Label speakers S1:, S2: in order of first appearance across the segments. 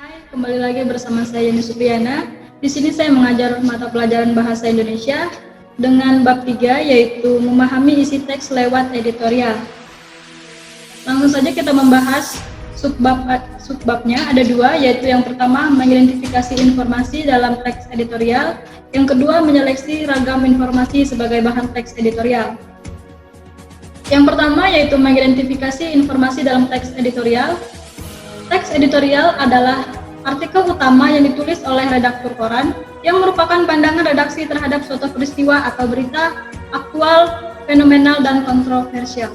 S1: Hai, kembali lagi bersama saya Yeni Supriyana. Di sini saya mengajar mata pelajaran Bahasa Indonesia dengan bab 3, yaitu memahami isi teks lewat editorial. Langsung saja kita membahas subbabnya. Ada dua, yaitu yang pertama mengidentifikasi informasi dalam teks editorial, yang kedua menyeleksi ragam informasi sebagai bahan teks editorial. Yang pertama yaitu mengidentifikasi informasi dalam teks editorial. Teks editorial adalah artikel utama yang ditulis oleh redaktur koran yang merupakan pandangan redaksi terhadap suatu peristiwa atau berita aktual, fenomenal, dan kontroversial.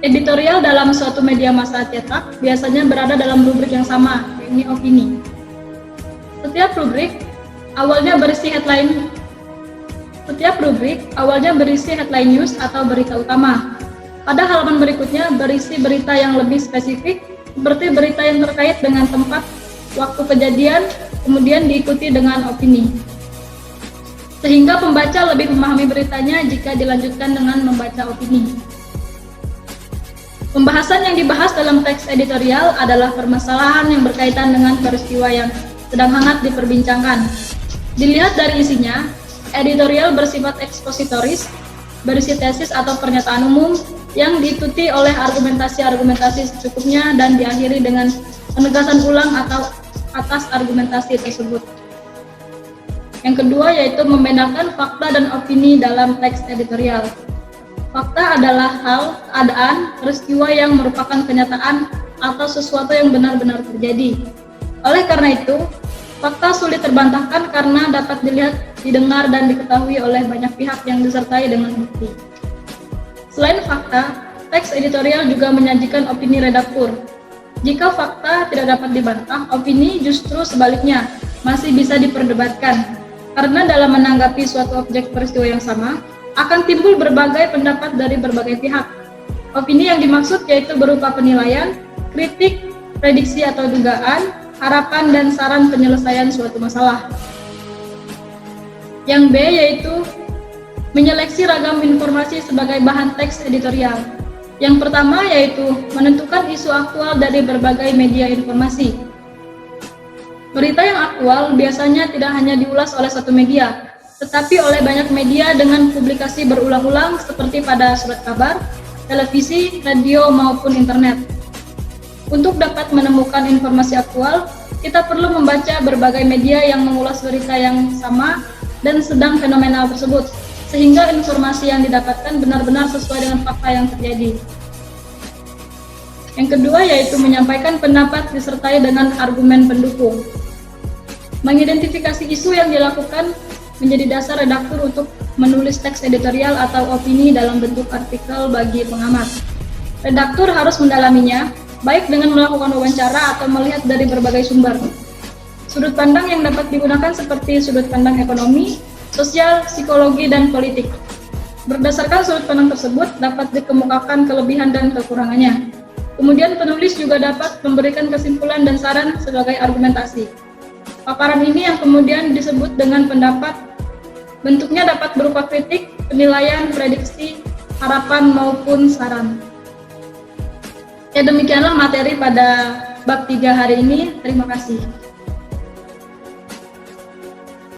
S1: Editorial dalam suatu media massa cetak biasanya berada dalam rubrik yang sama, yakni opini. Setiap rubrik awalnya berisi headline news atau berita utama. Pada halaman berikutnya berisi berita yang lebih spesifik, seperti berita yang terkait dengan tempat, waktu kejadian, kemudian diikuti dengan opini. Sehingga pembaca lebih memahami beritanya jika dilanjutkan dengan membaca opini. Pembahasan yang dibahas dalam teks editorial adalah permasalahan yang berkaitan dengan peristiwa yang sedang hangat diperbincangkan. Dilihat dari isinya, editorial bersifat ekspositoris, berisi tesis atau pernyataan umum yang diikuti oleh argumentasi-argumentasi secukupnya dan diakhiri dengan penegasan ulang atau atas argumentasi tersebut. Yang kedua yaitu membedakan fakta dan opini dalam teks editorial. Fakta adalah hal, keadaan, peristiwa yang merupakan kenyataan atau sesuatu yang benar-benar terjadi. Oleh karena itu, fakta sulit terbantahkan karena dapat dilihat, didengar, dan diketahui oleh banyak pihak yang disertai dengan bukti. Selain fakta, teks editorial juga menyajikan opini redaktur. Jika fakta tidak dapat dibantah, opini justru sebaliknya masih bisa diperdebatkan. Karena dalam menanggapi suatu objek peristiwa yang sama, akan timbul berbagai pendapat dari berbagai pihak. Opini yang dimaksud yaitu berupa penilaian, kritik, prediksi atau dugaan, harapan, dan saran penyelesaian suatu masalah. Yang B yaitu menyeleksi ragam informasi sebagai bahan teks editorial. Yang pertama yaitu menentukan isu aktual dari berbagai media informasi. Berita yang aktual biasanya tidak hanya diulas oleh satu media, tetapi oleh banyak media dengan publikasi berulang-ulang seperti pada surat kabar, televisi, radio, maupun internet. Untuk dapat menemukan informasi aktual, kita perlu membaca berbagai media yang mengulas berita yang sama dan sedang fenomenal tersebut, sehingga informasi yang didapatkan benar-benar sesuai dengan fakta yang terjadi. Yang kedua yaitu menyampaikan pendapat disertai dengan argumen pendukung. Mengidentifikasi isu yang dilakukan menjadi dasar redaktur untuk menulis teks editorial atau opini dalam bentuk artikel bagi pengamat. Redaktur harus mendalaminya, baik dengan melakukan wawancara atau melihat dari berbagai sumber. Sudut pandang yang dapat digunakan seperti sudut pandang ekonomi, sosial, psikologi, dan politik. Berdasarkan sudut pandang tersebut dapat dikemukakan kelebihan dan kekurangannya. Kemudian penulis juga dapat memberikan kesimpulan dan saran sebagai argumentasi. Paparan ini yang kemudian disebut dengan pendapat. Bentuknya dapat berupa kritik, penilaian, prediksi, harapan, maupun saran. Ya, demikianlah materi pada bab 3 hari ini. Terima kasih.